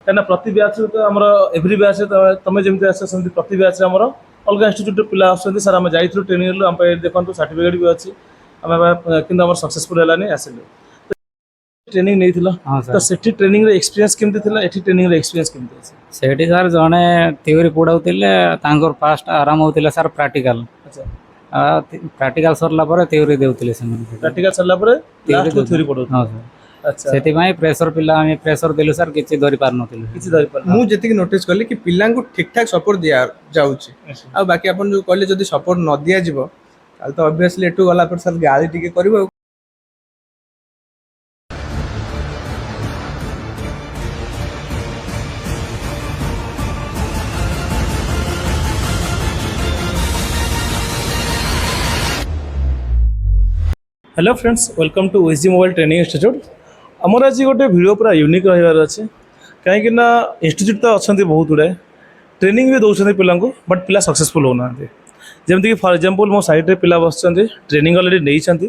कहीं प्रति बैच तो आम एव्री बैच तुम जमी आस प्रति बैच आम अलग इंस्टीट्यूट पिला आसुँच सर आम जाइए ट्रेनिंग आम देखो सर्टिफिकेट भी अच्छी आम कि सक्सेसफुल है आसिलु ट्रेनिंग नहीं हाँ तो सर सेठी ट्रेनिंग रे एक्सपीरियंस केमती थिला एठी ट्रेनिंग रे एक्सपीरियंस केमती अछि सेठी सर जने थ्योरी पढ़ाउतिले तांकर फास्ट आराम होतिले सर प्रैक्टिकल अच्छा प्रैक्टिकल सरला पर थ्योरी देउतिले से प्रैक्टिकल सरला पर लास्ट को थ्योरी पढौ हाँ सर अच्छा सेठी भाई प्रेशर पिला आमे प्रेशर देलु सर किछि धरि पार नथिलु किछि धरि पर मु जेतिक नोटिस कली कि पिलां को ठीक ठाक सपोर्ट दिया जाउची आ बाकी अपन जो कहले जदी सपोर्ट न दिया जिवो ताल तो ऑब्वियसली एटू गला पर सर गाली टिके करबो। Hello friends welcome to OSG mobile training institute आमर आज गोटे वीडियो पूरा यूनिक रहिबार अच्छे कहीं इंस्टीट्यूट तो अच्छा बहुत गुड़ाए ट्रेनिंग भी दौरान पिला बट पिला सक्सेसफुल होना जमीक फॉर एग्जांपल मो साइड रे पिला बस ट्रेनिंग अलरेडी नहीं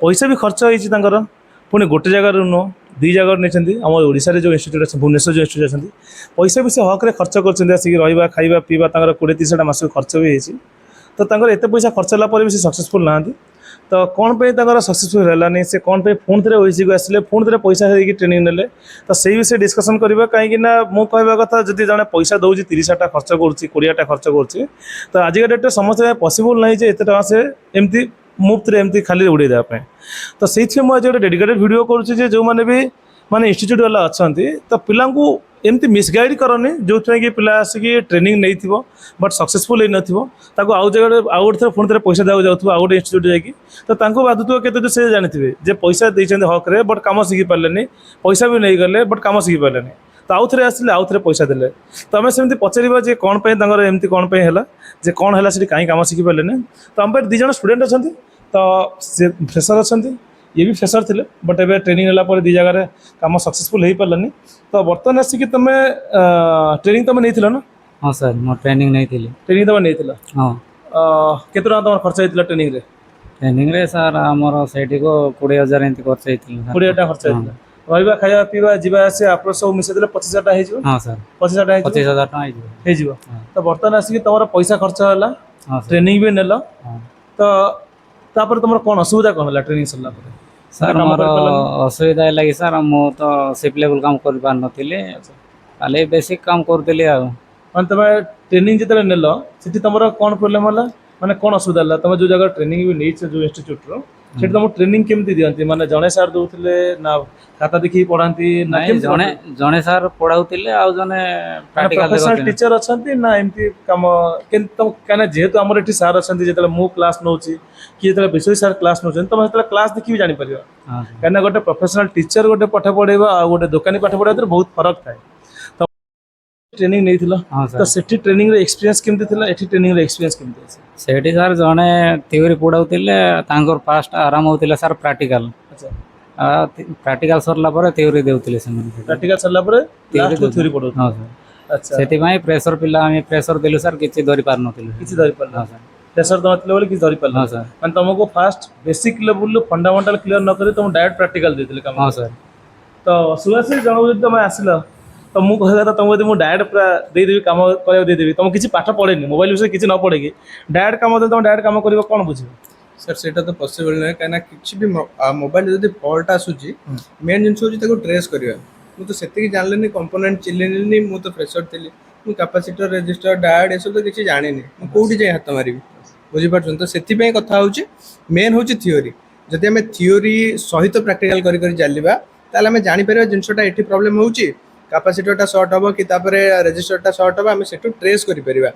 पैसा भी खर्च होकर पुणी गोटे जगार नुह दी जगह नहीं आम ओडिशा जो इंस्टीट्यूट अच्छे भुवनेश्वर जो इंस्टीट्यूट अच्छे पैसा भी से हक खर्च कर खाଇବା पीवा 20-30 मास खर्च भी होती तो एत पैसा खर्च होगा भी सक्सेसफुल ना तो कौन पे सक्सेसफुल है से कौन पे पुणी थे ओएसजी को आसिले पुणी थे पैसा देकी ट्रेनिंग नेले तो से विषय डिस्कसन करवा कहीं मु कहवा कथा जब जड़े पैसा दौर 30टा खर्च कर 20टा खर्च कर तो आजिका डेट्रे समस्त पॉसिबल नहीं एत टाँग से एमती मुफ्त एमती खाली उड़े देवाई तो से मुझे डेडिकेटेड वीडियो करुँचे जो मैंने भी माने इंस्टीट्यूट वाला अच्छा तो पिला एमती मिसगाइड करनी जो कि पिला आसिक ट्रेनिंग नहीं थी बट सक्सेसफुल हो नाको आउ जगह आउ गोटे पुणी थे पैसा देवा जाऊँ आउ गोटे इंस्टीट्यूट जाकि तो बाधुव के से जानते जे पैसा देते हक बट कम शिखी पारे पैसा भी नहीं गले बट कम शिखी पारे तो आउ थे आसिले आउ थे पैसा देले तो आम सेमती पचारा जे कौन एमती कौन है जे कौन है कहीं कम शिखी पारे तो आम पाखे 2 जन स्टूडेंट अच्छा तो से फ्रेशर अच्छा ये भी फ्रेशर थे बट एवं ट्रेनिंग है 2 जगह कम सक्सेसफुल हो पारानी तो बर्तमान आसिक तुम ट्रेनिंग तुम नहीं ना हाँ सर मो ट्रेनिंग नहीं थी ट्रेनिंग तुम नहीं हाँ केत तुम खर्च होता ट्रेनिंग रे ट्रेनिंग रे सर आमर सेठी को 20,000 एंती खर्च होइतिल 20,000 खर्च होता रहा खाଇବା पीवा जीवा आसे आप सब मिसे 25,000 हो हाँ सर 25,000 25,000 तो बर्तमान आसिक तुम पैसा खर्च है हाँ ट्रेनिंग भी नेल हाँ तो तापर तुम कौन असुविधा कौन है ट्रेनिंग सरला सर मोर असुविधा है कि सर मु तो सिप लेवल काम कर पार नथिले खाली बेसिक काम करतली आ माने तुम ट्रेनिंग जिते नेल से तुम कौन प्रोब्लेम है माने कौन असुविधा है तुम जो जगह ट्रेनिंग भी नहीं जो इंस्टीट्यूट रो से तुम ट्रेनिंग केमती दियंती माने जने सर दउथिले ना खाता देखि पढ़ांती ना जने जने सर पढ़ाउतिले आ जने प्रैक्टिकल प्रोफेशनल टीचर अछंती ना एमती काम तुम कहना जेहेतु आमर एठी सर अछंती जेतले मु क्लास नउची कि जेतले विषय सर क्लास नउछन तुम जेतले क्लास देखि भी जानि परियो कहना गोटे प्रोफेशनल टीचर गोटे पाठ पढ़ेबा आ गोटे दुकानी पाठ पढ़ेबा बहुत फरक थाए तो ट्रेनिंग नहीं थिला तो सेठी ट्रेनिंग रे एक्सपीरियंस केमती थिला एठी ट्रेनिंग रे एक्सपीरियंस केमती अछि सेठी सर जने थ्योरी पढ़ाउतिले तांकर फास्ट आराम होतिले सर प्रैक्टिकल अच्छा प्रैक्टिकल सरला पर थ्योरी देउतिले से प्रैक्टिकल सरला पर लास्ट को थ्योरी पढ़ौ हां सर अच्छा सेठी भाई प्रेशर पिला आमे प्रेशर देलु सर किछि धरि पार नथिलु किछि धरि पार हां सर प्रेशर तो मतलब कि धरि पार हां सर माने तुमको fast basic level fundamental clear न करे तुम डायरेक्ट प्रैक्टिकल देतिले काम हां सर तो सुभाष जण जब तुम आसिल तो मुझे कहला था तुमको मुझे डायरेक्ट पूरा देदेवी कम कर देदेवी तुम किसी पाठ पढ़ेनि मोबाइल विषय किसी न पढ़ेगी डायरेक्ट कम तुम डायरेक्ट कम कर कौन बुझे सर सेटा तो पॉसिबल नहीं कहीं किसी भी मोबाइल जब फॉल्ट आसूची मेन जिन हूँ ट्रेस करवा मुझे से जाननी कंपोनेंट चिल्लेनी मुझे फ्रेशर थी मुझे कैपेसिटर रेजिस्टर डायोड ये सब तो किसी जानी मुझे कौटी जाए हाथ मारि बुझीपार तो से कथा हूँ मेन हूँ थ्योरी जदि आम थ्योरी सहित प्रैक्टिकल कर चलवा ताल आम जापर जिनसा ये प्रोब्लेम हो कैपेसिटरटा सर्ट हम कि रेजिस्टरटा सर्ट हम आम से ट्रेस कर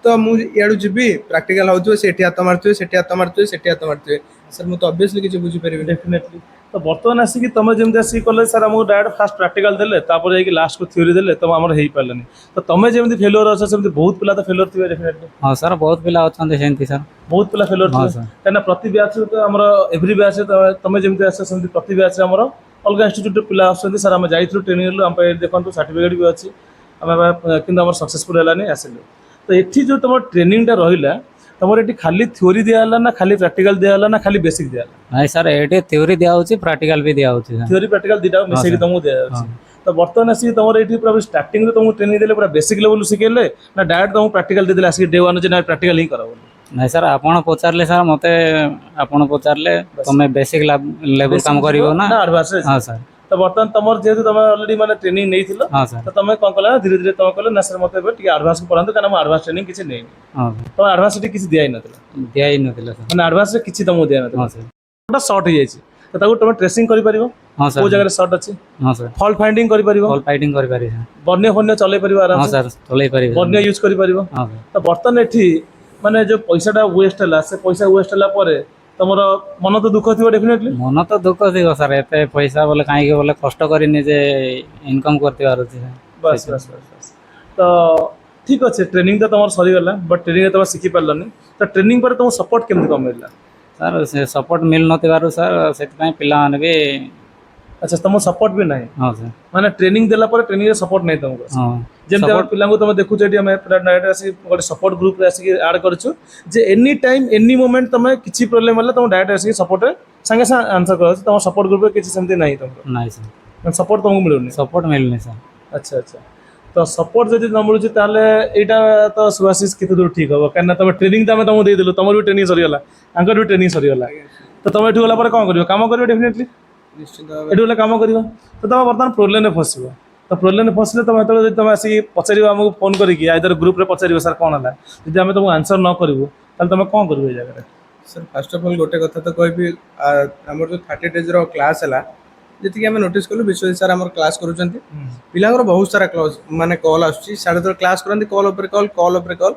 तो मुझे इू जी प्रैक्टिकल होते से हाथ मारे से हाथ मारे से हाथ मारे सर मुझे ऑब्वियसली किसी बुझीपारि डेफिनेटली तो बर्तमान आसिक तुम जमी आसिक कले सर आमको डायरेक्ट फास्ट प्रैक्टिकल देले तापर जाकि लास्ट को थ्योरी देले तुम आमर हो पारानी तो तुम जमी फेल्योर अच्छे सेमती बहुत पिला तो फेल्योर थे डेफिनेटली हाँ सर बहुत पिला अच्छा सेमती सर बहुत पिला फेल्योर थे कहीं प्रति बैच तो आम एव्री बैच तुम जमी आस प्रति बैच आम अलग इंस्टीट्यूट पिला आसुँच सर आम जाइए ट्रेनिंग आम देखो सर्टिफिकेट भी अच्छी आम कि सक्सेसफुल है आसिलु तो ये जो तुम ट्रेनिंगटा रहा तुम ये खाली थ्योरी दिया ना खाली प्रैक्टिकल दिया ना खाली बेसिक दिया नहीं सर ये थ्योरी दिया होची प्रैक्टिकल भी दिया होची थ्योरी प्रैक्टिकल दिटा मिसेक तुमको दिया ତ ବର୍ତ୍ତମାନ ଆସିକି ତମର ଏଇଠି ପୁରା ଷ୍ଟାର୍ଟିଂରେ ତମକୁ ଟ୍ରେନିଂ ଦେଲେ ପୁରା ବେସିକ୍ ଲେଭେଲ୍ ଶିଖେଇଲେ ନା ଡାଇରେକ୍ଟ ତମକୁ ପ୍ରାକ୍ଟିକାଲ ଦେଇଦେଲେ ଆସିକି ଡେ ୱାନ୍ ଯେ ନା ପ୍ରାକ୍ଟିକାଲ ହିଁ କର ବୋଲି? ନାଇଁ ସାର୍ ଆପଣ ପଚାରିଲେ ସାର୍ ମୋତେ ଆପଣ ପଚାରିଲେ ତମେ ବେସିକ୍ ଲେଭେଲ କାମ କରିବ ନା? ଆଡଭାନ୍ସରେ? ହଁ ସାର୍। ତ ବର୍ତ୍ତମାନ ତମର ଯେହେତୁ ତମେ ଅଲରେଡି ମାନେ ଟ୍ରେନିଂ ନେଇଥିଲ ହଁ ସାର୍। ତ ତମେ କଣ କଲ ନା ଧୀରେ ଧୀରେ ତମେ କହିଲ ନା ସାର୍ ମୋତେ ଏବେ ଟିକେ ଆଡଭାନ୍ସ ପଢ଼ାନ୍ତୁ କାରଣ ମୁଁ ଆଡଭାନ୍ସ ଟ୍ରେନିଂ କିଛି ନେଇନି। ହଁ ତମ ଆଡଭାନ୍ସ ସେଠି କିଛି ଦିଆ ହେଇନଥିଲା? ଦିଆ ହେଇନଥିଲା ସାର୍। ମାନେ ଆଡଭାନ୍ସରେ କିଛି ତମକୁ ଦିଆ ହଁ ହେଇନଥିଲା? ସାର୍। ଗୋଟେ ସର୍ଟ ହେଇଯାଇଛି ତ ତାକୁ ତମେ ଟ୍ରେସିଂ କରିପାରିବ ହଁ ସାର୍। କୋଉ ଜାଗାରେ ସର୍ଟ ଅଛି, ହଁ ସାର୍। ଫଲ୍ଟ ଫାଇଣ୍ଡିଂ କରିପାରିବ, କଲ୍ ଫାଇଟିଂ କରିପାରିବି ସାର୍। ବନ୍ୟ ଫନ୍ୟ ଚଲେଇ ପାରିବ ହଁ ଆରାମସେ, ସାର୍ ଚଲେଇ ପାରିବି ବନ୍ୟ ସାର୍। ୟୁଜ୍ କରିପାରିବ। ହଁ ସାର୍। ତ ବର୍ତ୍ତମାନ ଏଠି ମାନେ ଯୋଉ ପଇସାଟା ୱେଷ୍ଟ ହେଲା ସେ ପଇସା ୱେଷ୍ଟ ହେଲା ପରେ ତମର ମନ ତ ଦୁଃଖ ଥିବ ଡେଫିନେଟଲି? ମନ ତ ଦୁଃଖ ଥିବ ସାର୍, ଏତେ ପଇସା ବୋଲେ କାହିଁକି ବୋଲେ କଷ୍ଟ କରି ନିଜେ ଇନକମ୍ କରିଥିବାର ଅଛି ସାର୍। ବାସ୍ ବାସ୍ ବାସ୍ ବାସ୍। ତ ଠିକ୍ ଅଛି ଟ୍ରେନିଂ ତ ତମର ସରିଗଲା ବଟ୍ ଟ୍ରେନିଂରେ ତମେ ଶିଖିପାରିଲନି, ତ ଟ୍ରେନିଂ ପରେ ତମକୁ ସପୋର୍ଟ କେମିତି କଣ ମିଳିଲା? ସାର୍ ସେ ସପୋର୍ଟ ମିଳୁନଥିବାରୁ ସାର୍ ସେଥିପାଇଁ ପିଲାମାନେ ବି ଆଚ୍ଛା ତମ ସପୋର୍ଟ ବି ନାହିଁ? ହଁ ସାର୍। ମାନେ ଟ୍ରେନିଂ ଦେଲା ପରେ ଟ୍ରେନିଂରେ ସପୋର୍ଟ ନାହିଁ ତମକୁ? ହଁ ଯେମିତି ଆମେ ସପୋର୍ଟ ପିଲାଙ୍କୁ ତମେ ଦେଖୁଛ ଏଠି ଆମେ ପୁରା ଡାଇରେକ୍ଟ ଆସିକି ଗୋଟେ ସପୋର୍ଟ ଗ୍ରୁପରେ ଆସିକି ଆଡ୍ କରିଛୁ ଯେ ଏନି ଟାଇମ୍ ଏନି ମୋମେଣ୍ଟ ତମେ କିଛି ପ୍ରୋବ୍ଲେମ୍ ହେଲେ ତମେ ଡାଇରେକ୍ଟ ଆସିକି ସପୋର୍ଟରେ ସାଙ୍ଗେ ସାଙ୍ଗେ ଆନ୍ସର କରାଉଛି। ତମ ସପୋର୍ଟ ଗ୍ରୁପରେ କିଛି ସେମିତି ନାହିଁ ତମର? ନାହିଁ ସାର୍, ମାନେ ସପୋର୍ଟ ତମକୁ ମିଳୁନି? ସପୋର୍ଟ ମିଳୁନି ସାର୍। ଆଚ୍ଛା ଆଚ୍ଛା। ତ ସପୋର୍ଟ ଯଦି ନ ମିଳୁଛି ତାହେଲେ ଏଇଟା ତ ସୁଭାଶିଷ କେତେ ଦୂର ଠିକ୍ ହବ? କାହିଁକିନା ତମେ ଟ୍ରେନିଂ ତ ଆମେ ତମକୁ ଦେଇଦେଲୁ, ତମର ବି ଟ୍ରେନିଂ ସରିଗଲା, ତାଙ୍କର ବି ଟ୍ରେନିଂ ସରିଗଲା, ତ ତମେ ଏଠୁ ଗଲା ପରେ କ'ଣ କରିବ? କାମ କରିବ ଡେଫିନେଟଲି, ନିଶ୍ଚିତ ଏଠୁ ଗଲେ କାମ କରିବ। ତ ତମେ ବର୍ତ୍ତମାନ ପ୍ରୋବ୍ଲେମ୍ରେ ଫସିବ। ତ ପ୍ରୋବ୍ଲେମ୍ରେ ଫସିଲେ ତମେ ଯେତେବେଳେ ଯଦି ତମେ ଆସିକି ପଚାରିବ ଆମକୁ ଫୋନ୍ କରିକି ଆଇଦର ଗ୍ରୁପ୍ରେ ପଚାରିବ ସାର୍ କ'ଣ ହେଲା, ଯଦି ଆମେ ତମକୁ ଆନ୍ସର ନ କରିବୁ ତାହେଲେ ତମେ କ'ଣ କରିବ ଏଇ ଜାଗାରେ? ସାର୍ ଫାଷ୍ଟ ଅଫ୍ ଅଲ୍ ଗୋଟେ କଥା ତ କହିବି, ଆମର ଯେଉଁ 30 ଡେଜ୍ର କ୍ଲାସ୍ ହେଲା ଯେତିକି ଆମେ ନୋଟିସ୍ କଲୁ ବିଶ୍ୱଜିତ ସାର୍ ଆମର କ୍ଲାସ୍ କରୁଛନ୍ତି, ପିଲାଙ୍କର ବହୁତ ସାରା ମାନେ କଲ୍ ଆସୁଛି, ସାଢ଼େ ଯେତେବେଳେ କ୍ଲାସ୍ କରନ୍ତି କଲ୍ ଉପରେ କଲ୍, କଲ୍ ଉପରେ କଲ୍।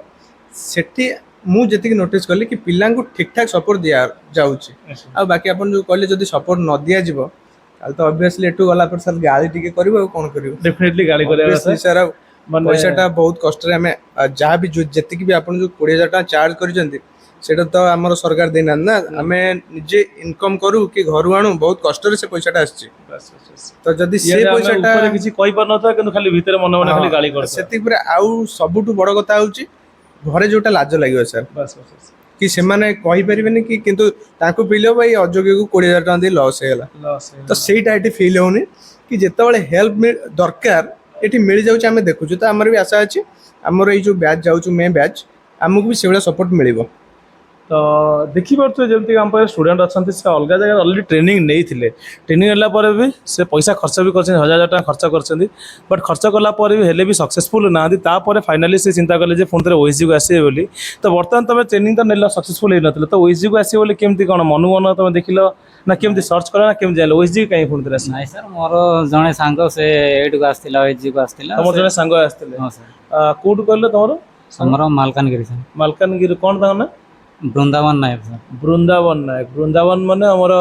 ସେଠି ମୁଁ ଯେତିକି ନୋଟିସ୍ କଲି କି ପିଲାଙ୍କୁ ଠିକ୍ ଠାକ୍ ସପୋର୍ଟ ଦିଆଯାଉଛି। ଆଉ ବାକି ଆପଣ ଯେଉଁ କହିଲେ ଯଦି ସପୋର୍ଟ ନ ଦିଆଯିବ ତାହେଲେ ତ ଅବଭିୟସଲି ଏଠୁ ଗଲା ପରେ ସାର୍ ଗାଳି ଟିକେ କରିବ ଆଉ କ'ଣ କରିବ? ଡେଫିନେଟଲି ଗାଳି କରିବା କଥା ସାର୍। ଆଉ ମାନେ ପଇସାଟା ବହୁତ କଷ୍ଟରେ ଆମେ ଯାହା ବି ଯେତିକି ବି ଆପଣ ଯେଉଁ 20,000 ଟଙ୍କା ଚାର୍ଜ କରିଛନ୍ତି ସେଇଟା ତ ଆମର ସରକାର ଦେଇନାହାନ୍ତି ନା, ଆମେ ନିଜେ ଇନକମ୍ କରୁ କି ଘରୁ ଆଣୁ, ବହୁତ କଷ୍ଟରେ ସେ ପଇସାଟା ଆସିଛି। ତ ଯଦି ସେ ପଇସାଟା କିଛି କହିପାରୁନଥିଲା କିନ୍ତୁ ଖାଲି ଭିତରେ ମନେ ମନେ ଖାଲି ଗାଳି କରୁଥିଲା। ସେତିକି ପରେ ଆଉ ସବୁଠୁ ବଡ଼ କଥା ହେଉଛି ଘରେ ଯୋଉଟା ଲାଜ ଲାଗିବ ସାର୍, ବାସ୍ ବାସ୍ ବାସ୍। କି ସେମାନେ କହିପାରିବେନି କି କିନ୍ତୁ ତାଙ୍କୁ ଫିଲ୍ ହବ ଏଇ ଅଯୋଗ୍ୟକୁ 20,000 ଟଙ୍କା ଦେଇ ଲସ୍ ହେଇଗଲା। ଲସ୍ ତ ସେଇଟା ଏଠି ଫିଲ୍ ହଉନି କି ଯେତେବେଳେ ହେଲ୍ପ ଦରକାର ଏଠି ମିଳିଯାଉଛି ଆମେ ଦେଖୁଛୁ। ତ ଆମର ବି ଆଶା ଅଛି ଆମର ଏଇ ଯେଉଁ ବ୍ୟାଚ୍ ଯାଉଛୁ ମେ ବ୍ୟାଚ୍ ଆମକୁ ବି ସେଇଭଳିଆ ସପୋର୍ଟ ମିଳିବ। ତ ଦେଖିପାରୁଥିବେ ଯେମିତି ଆମ ପାଖରେ ଷ୍ଟୁଡେଣ୍ଟ ଅଛନ୍ତି ସେ ଅଲଗା ଜାଗାରେ ଅଲରେଡ଼ି ଟ୍ରେନିଂ ନେଇଥିଲେ, ଟ୍ରେନିଂ ନେଲା ପରେ ବି ସେ ପଇସା ଖର୍ଚ୍ଚ ବି କରିଛନ୍ତି, 1,000 ଟଙ୍କା ଖର୍ଚ୍ଚ କରିଛନ୍ତି, ବଟ୍ ଖର୍ଚ୍ଚ କଲା ପରେ ବି ହେଲେ ବି ସକ୍ସେସଫୁଲ୍ ନାହାନ୍ତି। ତାପରେ ଫାଇନାଲି ସେ ଚିନ୍ତା କଲେ ଯେ ପୁଣି ଥରେ ଓଏସିଜିକୁ ଆସିବେ ବୋଲି। ତ ବର୍ତ୍ତମାନ ତମେ ଟ୍ରେନିଂ ତ ନେଲ ସକ୍ସେସଫୁଲ୍ ହେଇନଥିଲା, ତ ଓଏସିଜିକୁ ଆସିବେ ବୋଲି କେମିତି କ'ଣ ମନୁ ମନ ତମେ ଦେଖିଲ ନା କେମିତି ସର୍ଚ୍ଚ କଲ ନା କେମିତି ଜାଣିଲ ଓଏସିଜି କାହିଁ ପୁଣି ଥରେ ଆସିବ? ନାଇଁ ସାର୍, ମୋର ଜଣେ ସାଙ୍ଗ ସେ ଏଇଠିକୁ ଆସିଥିଲା, OSG କୁ ଆସିଥିଲା। ତମର ଜଣେ ସାଙ୍ଗ ଆସିଥିଲେ? ହଁ ସାର୍। କୋଉଠୁ କହିଲେ ତମର? ଆମର ମାଲକାନଗିରି ସାର୍। ମାଲକାନଗିରି କ'ଣ ତାଙ୍କ ନା? ବୃନ୍ଦାବନ ନାୟକ ସାର୍। ବୃନ୍ଦାବନ ନାୟକ। ବୃନ୍ଦାବନ ମାନେ ଆମର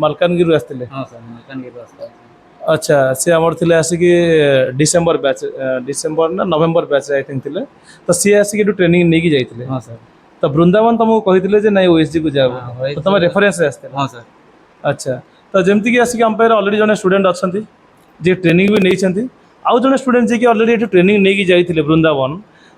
ମାଲକାନଗିରିରୁ ଆସିଥିଲେ? ହଁ ସାର୍, ମାଲକାନଗିରିରୁ ଆସିଥିଲା। ଆଚ୍ଛା, ସେ ଆମର ଥିଲେ ଆସିକି ଡିସେମ୍ବର ବ୍ୟାଚ୍, ଡିସେମ୍ବର ନା ନଭେମ୍ବର ବ୍ୟାଚ୍ ଆଇ ଥିଙ୍କ୍ ଥିଲେ। ତ ସିଏ ଆସିକି ଏଠୁ ଟ୍ରେନିଂ ନେଇକି ଯାଇଥିଲେ। ହଁ ସାର୍। ତ ବୃନ୍ଦାବନ ତମକୁ କହିଥିଲେ ଯେ ନାଇଁ ଓଏସିଜିକୁ ଯାଅ ବୋଲି, ତ ତମେ ରେଫରେନ୍ସରେ ଆସିଥିଲେ? ହଁ ସାର୍। ଆଚ୍ଛା, ତ ଯେମିତିକି ଆସିକି ଆମ ପାଖରେ ଅଲରେଡ଼ି ଜଣେ ଷ୍ଟୁଡେଣ୍ଟ ଅଛନ୍ତି ଯିଏ ଟ୍ରେନିଂ ବି ନେଇଛନ୍ତି, ଆଉ ଜଣେ ଷ୍ଟୁଡେଣ୍ଟ ଯିଏକି ଅଲରେଡ଼ି ଏଠୁ ଟ୍ରେନିଂ ନେଇକି ଯାଇଥିଲେ ବୃନ୍ଦାବନ,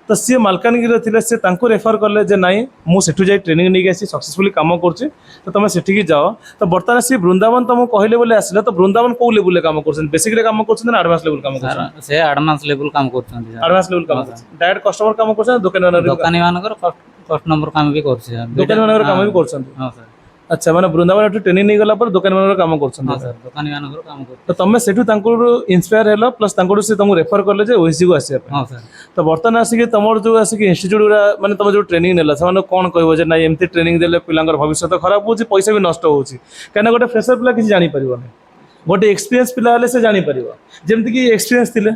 ତ ସିଏ ମାଲକାନଗିରିରେ ଥିଲେ, ସେ ତାଙ୍କୁ ରେଫର କଲେ ଯେ ନାଇଁ ମୁଁ ସେଠୁ ଯାଇ ଟ୍ରେନିଂ ନେଇକି ଆସି ସକ୍ସେସଫୁଲି କାମ କରୁଛି, ତ ତମେ ସେଠିକି ଯାଅ। ତ ବର୍ତ୍ତମାନ ସିଏ ବୃନ୍ଦାବନ ତମକୁ କହିଲେ ବୋଲି ଆସିଲେ, ତ ବୃନ୍ଦାବନ କୋଉ ଲେବୁଲରେ କାମ କରୁଛନ୍ତି? ବେସିକ୍ରେ କାମ କରୁଛନ୍ତି ନା ଆଡଭାନ୍ସ ଲେବୁଲ କାମ ସାର୍ କରୁଛନ୍ତି? ସେ ଆଡଭାନ୍ସ ଲେବୁଲ କାମ କରୁଛନ୍ତି ସାର୍। ଆଡଭାନ୍ସ ଲେବୁଲ କାମ କରୁଛନ୍ତି, ଡାଇରେକ୍ଟ କଷ୍ଟମର କାମ କରୁଛନ୍ତି, ଦୋକାନୀ ମାନଙ୍କର କଷ୍ଟ ନମ୍ବର କାମ ବି କରୁଛି ସାର୍। ଦୋକାନୀ ମାନଙ୍କର କାମ ବି କରୁଛନ୍ତି? ହଁ ସାର୍। ଆଚ୍ଛା, ମାନେ ବୃନ୍ଦାବନ ଏଠୁ ଟ୍ରେନିଂ ନେଇଗଲା ପରେ ଦୋକାନୀ ମାନଙ୍କର କାମ କରୁଛନ୍ତି? ହଁ ସାର୍, ଦୋକାନୀ ମାନଙ୍କର କାମ କରୁଛି। ତ ତମେ ସେଠୁ ତାଙ୍କଠୁ ଇନ୍ସପାୟାର ହେଲ, ପ୍ଲସ୍ ତାଙ୍କଠୁ ସେ ତମକୁ ରେଫର କଲେ ଯେ ଓଏସିଜିକୁ ଆସିବା ପାଇଁ? ହଁ ସାର୍। ତ ବର୍ତ୍ତମାନ ଆସିକି ତମର ଯେଉଁ ଆସିକି ଇନଷ୍ଟିଚ୍ୟୁଟ୍ ଗୁଡ଼ା ମାନେ ତମେ ଯେଉଁ ଟ୍ରେନିଂ ନେଲା ସେମାନଙ୍କୁ କ'ଣ କହିବ ଯେ ନାଇଁ ଏମିତି ଟ୍ରେନିଂ ଦେଲେ ପିଲାଙ୍କର ଭବିଷ୍ୟତ ଖରାପ ହେଉଛି, ପଇସା ବି ନଷ୍ଟ ହେଉଛି? କାହିଁକିନା ଗୋଟେ ଫ୍ରେସର ପିଲା କିଛି ଜାଣିପାରିବନି, ଗୋଟେ ଏକ୍ସପିରିଏନ୍ସ ପିଲା ହେଲେ ସେ ଜାଣିପାରିବ। ଯେମିତିକି ଏକ୍ସପିରିଏନ୍ସ ଥିଲେ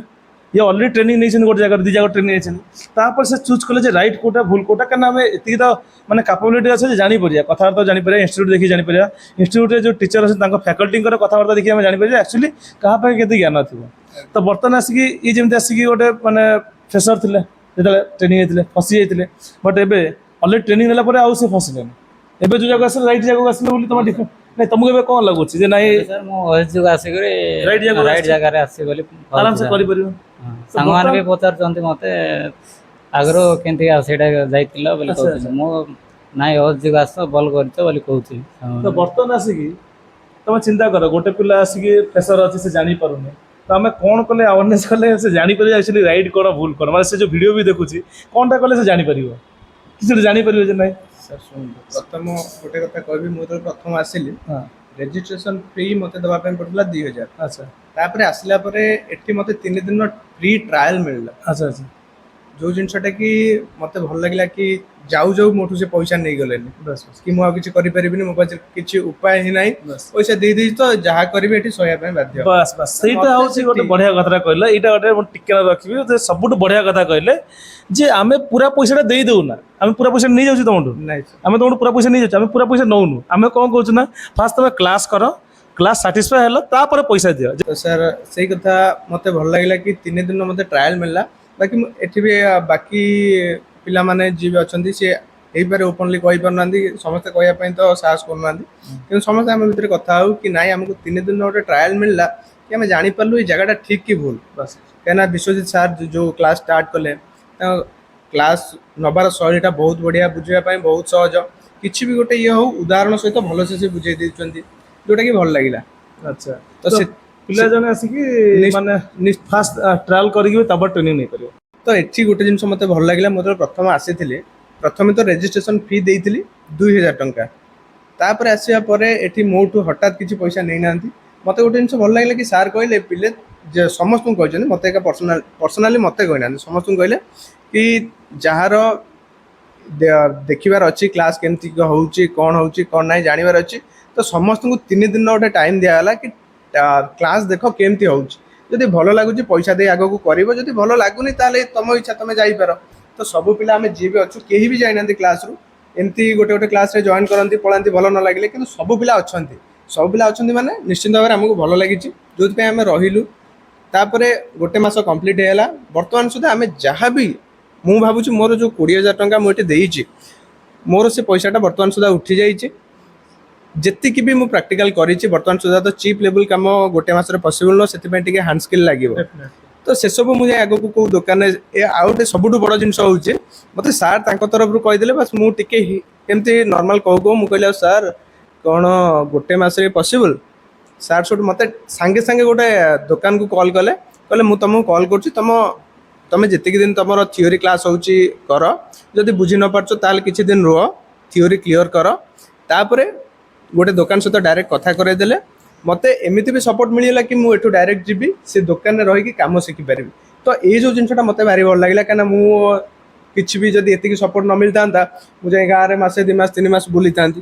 ଇଏ ଅଲରେଡ଼ି ଟ୍ରେନିଂ ନେଇଛନ୍ତି, ଗୋଟେ ଜାଗାରେ 2 ଜାଗାରେ ଟ୍ରେନିଂ ନେଇଛନ୍ତି, ତାପରେ ସେ ଚୁଜ୍ କଲେ ଯେ ରାଇଟ୍ କୋଉଟା ଭୁଲ କୋଉଟା, କାରଣ ଆମେ ଏତିକି ତ ମାନେ କାପାବିଲିଟି ଅଛି ଯେ ଜାଣିପାରିବା, କଥାବାର୍ତ୍ତା ଜାଣିପାରିବା, ଇନଷ୍ଟିଚ୍ୟୁଟ୍ ଦେଖି ଜାଣିପାରିବା, ଇନଷ୍ଟିଚ୍ୟୁଟ୍ରେ ଯେଉଁ ଟିଚର ଅଛନ୍ତି ତାଙ୍କ ଫ୍ୟାକଲ୍ଟିଙ୍କର କଥାବାର୍ତ୍ତା ଦେଖି ଆମେ ଜାଣିପାରିବା ଆକ୍ଚୁଆଲି କାହା ପାଇଁ କେତେ ଜ୍ଞାନ ଥିବ। ତ ବର୍ତ୍ତମାନ ଆସିକି ଇଏ ଯେମିତି ଆସିକି ଗୋଟେ ମାନେ ଫ୍ରେସର ଥିଲେ ଯେତେବେଳେ ଟ୍ରେନିଂ ହେଇଥିଲେ ଫସି ଯାଇଥିଲେ, ବଟ୍ ଏବେ ଅଲରେଡ଼ି ଟ୍ରେନିଂ ନେଲା ପରେ ଆଉ ସେ ଫସିଲେନି, ଏବେ ଯେଉଁ ଜାଗାକୁ ଆସିଲେ ରାଇଟ୍ ଜାଗାକୁ ଆସିଲେ ବୋଲି ତମ ନାଇଁ ତମକୁ ଏବେ କ'ଣ ଲାଗୁଛି ଯେ ନାଇଁ ସାର୍ ମୁଁ OSGକୁ ଆସିକରି ରାଇଟ୍ ଜାଗାରେ ଆସିଛି ବୋଲି ଆରାମସେ କରିପାରିବ? ସାଙ୍ଗମାନେ ବି ପଚାରୁଛନ୍ତି ମୋତେ ଆଗରୁ କେମିତି ସେଇଟା ଯାଇଥିଲ ବୋଲି କହୁଥିଲି, ମୁଁ ନାଇଁ OSGକୁ ଆସ ଭଲ କରିଛ ବୋଲି କହୁଛି। ତ ବର୍ତ୍ତମାନ ଆସିକି ତମେ ଚିନ୍ତା କର, ଗୋଟେ ପିଲା ଆସିକି ଫ୍ରେସର ଅଛି, ସେ ଜାଣିପାରୁନି, तो आम कौन कले अवेयरनेस कले से जापर एक्चुअली राइट कौन भूल कौन मतलब से जो वीडियो भी देखुची कौनटा कले से जापर किसी जापर जे ना सर शुणु प्रथम गोटे कथा कहबी मु तो प्रथम आसिली हाँ रेजिस्ट्रेशन फ्री मते दबा ପାଇଁ पड़ला 2000 अच्छा तापर आसला परे एठी मते 3 दिन फ्री ट्रायल मिलला अच्छा अच्छा जो जिनसटा कि मते भल लागला कि जाऊ जाऊ मोठू से पैसा नहीं गलेनी बस बस कि मु किछि करि परिबिनी मो पास किछि उपाय ही नाही बस पैसा दे दी तो जहा करबे एठी सोया ପାଇଁ बाध्य बस बस ସେଇଟା ମତେ ହଉଛି ଗୋଟେ ସେଠି- ବଢିଆ କଥାଟା କହିଲେ ଏଇଟା ଗୋଟେ ମୁଁ ଟିକେ ରଖିବି ଯେ ସବୁଠୁ ବଢିଆ କଥା କହିଲେ ଯେ ଆମେ ପୁରା ପଇସାଟା ଦେଇ ଦଉନା ଆମେ ପୁରା ପଇସା ନେଇ ଯାଉଛୁ ତମଠୁ नाही ଆମେ ତମଠୁ ପୁରା ପଇସା ନେଇ ଯାଉଛୁ ଆମେ ପୁରା ପଇସା ନଉନୁ ଆମେ କ'ଣ କହୁଛୁ ନା ଫାର୍ଷ୍ଟ ତମେ କ୍ଲାସ୍ କର କ୍ଲାସ୍ ସାଟିସ୍ଫାଏ ହେଲ ତାପରେ ପଇସା ଦିଅ तो सर सेही कथा मते भल लागला कि 3 दिन मते ट्रायल मिलला बाकी एठी भी बाकी पिला माने जी भी अछंती से एही बारे ओपनली कहि परनांदी समस्त कहया पई तो साहस करनांदी कि समस्त हम भीतर कथा हो कि नाही हमको 3 दिन गोटे ट्रायल मिलला कि हम जानि परलु ई जगहटा ठीक की भूल बस कहना विश्वजीत सर जो क्लास स्टार्ट कले क्लास नबार शैलीटा बहुत बढ़िया बुझिया पई बहुत सहज किछि भी गोटे ये हो उदाहरण सहित भल से बुझाई देछंती जोटा कि भल लागिला ଆଚ୍ଛା तो ତ से ପିଲା ଜଣେ ଆସିକି ନିଶ୍ଚ- ମାନେ ଫାର୍ଷ୍ଟ ଟ୍ରାଏଲ୍ କରିକି ତାପରେ ଟ୍ରେନିଂ ନେଇପାରିବ तो एठी गोटे जिनस मते भल लागिला मते प्रथम आसीथिले प्रथमे तो रेजिस्ट्रेशन फी देइथिली 2000 टंका तापर आसिया परे एठी मोठू हठात किछि पैसा नै नांती मते गोटे जिनस भल लागिला कि सार कहले पिले जे समस्त कहछन मते का पर्सनली मते कहना समस्त कहले कि जहार देखिबार अछि क्लास केमती होउची कोन नै जानिबार अछि तो समस्त को 3 दिन गोटे टाइम दिया गला कि क्लास देखो केमती होउची जदि भल लागुची पैसा दे आगो को करिवो जदि भल लागुनी ताले तम इच्छा तमे जाई पारो तो सब पिला हमें जी भी अच्छु केही भी जाइनांती क्लास रु एमती गोटे गोटे क्लास रे जॉइन करंती पळांती भल न लागिले किंतु सब पिला अछंती सब पिला अछंती माने निश्चित भाबरे हमको भल लागिची जोति पे हमें रहिलु तापरे गोटे मास कंप्लीट हेला वर्तमान सुधा हमें जहाँ भी मु भाबुची मोर जो 20000 टंका मु एटे देइची मोर से पैसाटा वर्तमान सुधा उठी जाइची जेतिकी भी मु प्रैक्टिकल करिची वर्तमान सुधा तो चीप लेवल काम गोटे मास रे पॉसिबल न सेति पे टिके हैंड स्किल लागिवो तो से सब मुझे आगो को कोउ दुकान ए आउटे सबुठु बड़ जिंस होउचे मते सर तांको तरफ रु कहि देले बस मु टिके केमती नॉर्मल कहू मु कहले सर कोन गोटे मास रे पॉसिबल सर छोट मते संगे संगे गोटे दुकान को कॉल कले कहले मु तुमको कॉल करछि तमे जेतिकी दिन तमरो थ्योरी क्लास होउची कर जदि बुझी न पारछो ताल किछि दिन रुह थ्योरी क्लियर कर तापरे गोटे दुकान सहित डायरेक्ट कथा करे देले मते एमिति भी सपोर्ट मिलिला कि मु एठू डायरेक्ट जीबी से दुकान रे रही कि काम शिखि पारिबी तो ए जो जिनसटा मते भारी भल लागिला काना मु किछि भी जदि एतिकी सपोर्ट न मिलतांता मुझे गाँ रे मासे 2 मास 3 मास बुली तांती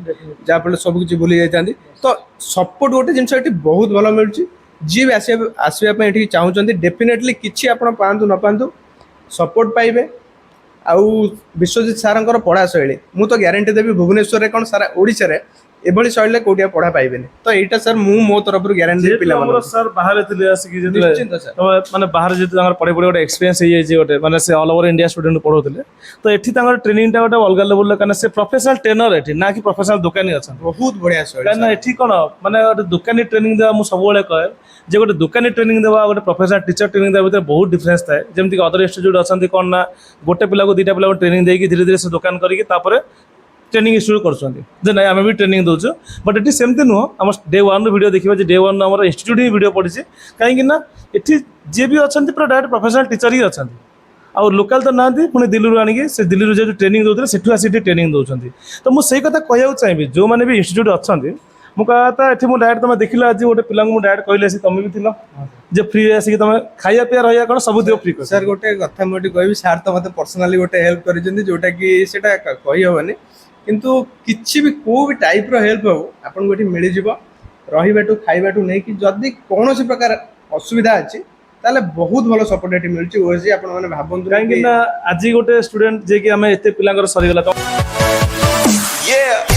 जा फले सब किछि बुली जाइतांती तो सपोर्ट गोटे जिनस एठी बहुत भल मिलुची जी भी आसिया पे एठी चाहुचंती डेफिनेटली किछि आपण पांतु न पांतु सपोर्ट पाइबे आउ विश्वजीत सारंकर पढ़ा शैली मु तो ग्यारंटी देबी भुवनेश्वर रे कोन सारा ओडिसा रे एभली शैली कोटिया पढ़ा पाइबेनी तो एटा सर मु मो तरफ रु ग्यारंटी देबी पिला ଆମର ସାର୍ ବାହାରେ ଥିଲେ ଆସିକି ନିଶ୍ଚିନ୍ତ ଯେତେବେଳେ ସାର୍। ତମେ ମାନେ ବାହାରେ ଯେତେ ତାଙ୍କର ପଢି ପଢି ଗୋଟେ ଏକ୍ସପିରିଏନ୍ସ ହେଇଯାଇଛି ଗୋଟେ ମାନେ ସେ ଅଲ୍ ଓଭର ଇଣ୍ଡିଆ ଷ୍ଟୁଡେଣ୍ଟ ପଢଉଥିଲେ ତ ଏଠି ତାଙ୍କର ଟ୍ରେନିଂଟା ଗୋଟେ ଅଲଗା ଲେଭେଲର କାରଣ ସେ ପ୍ରଫେସନାଲ ଟ୍ରେନର ଏଠି ନା କି ପ୍ରଫେସନାଲ ଦୋକାନୀ ଅଛନ୍ତି बहुत बढ़िया शैली କାରଣ ଏଠି କ'ଣ ମାନେ ଗୋଟେ ଦୋକାନୀ ଟ୍ରେନିଂ ଦେବା ମୁଁ ସବୁବେଳେ କହେ ଯେ ଗୋଟେ ଦୋକାନୀ ଟ୍ରେନିଂ ଦେବା ଗୋଟେ ପ୍ରଫେସନାଲ ଟିଚର ଟ୍ରେନିଂ ଦେବା ଭିତରେ ବହୁତ ଡିଫରେନ୍ସ ଥାଏ ଯେମିତିକି ଅଦର ଇନଷ୍ଟିଚ୍ୟୁଟ୍ ଅଛନ୍ତି କ'ଣ ନା ଗୋଟେ ପିଲାକୁ 2ଟା ପିଲାକୁ ଟ୍ରେନିଂ ଦେଇକି ଧୀରେ ଧୀରେ ସେ ଦୋକାନ କରିକି ତାପରେ ट्रेनिंग इन्स्टिट्यूट कर ना आम भी ट्रेनिंग दौचु बट ये सेमती नुह आम डे 1 वीडियो देखा डे 1 आम इन्स्टिट्यूट ही वीडियो पड़ी कहीं ये जी भी अच्छा पूरा डायरेक्ट प्रोफेशनल टीचर ही अच्छा आउ लोकल तो ना पुणी दिल्ली आनिकी से दिल्ली जो ट्रेनिंग दौते से आसी ट्रेनिंग दौरान तो मुझे कथा कहूँ चाहिए जो मैंने भी इन्स्टिट्यूट अच्छा मुझे कहता ये मुझे डायरेक्ट तुम देखिल आज गोटे पिला डायरेक्ट कहले तुम भी थी जे फ्री आसिक तुम खाया पिया रहा कौन सब दिव फ्री सर गोटे कथा मुझे कहबी सर तो मते पर्सनली गोटे हेल्प कर जोटा कि सेटा कही हेनी किंतु किसी भी को भी टाइप रो हेल्प हो आपन गोटी मिल जिवो रहिबाटू खाइबाटू नै कि जदी कोनोसी प्रकार असुविधा अछि ताले बहुत भलो सपोर्ट एटी मिलछि ओसी आपन माने भाबंतु काहे कि ना आज गोटे स्टूडेंट जे कि हमें एते पिलांगर सरी गला Yeah.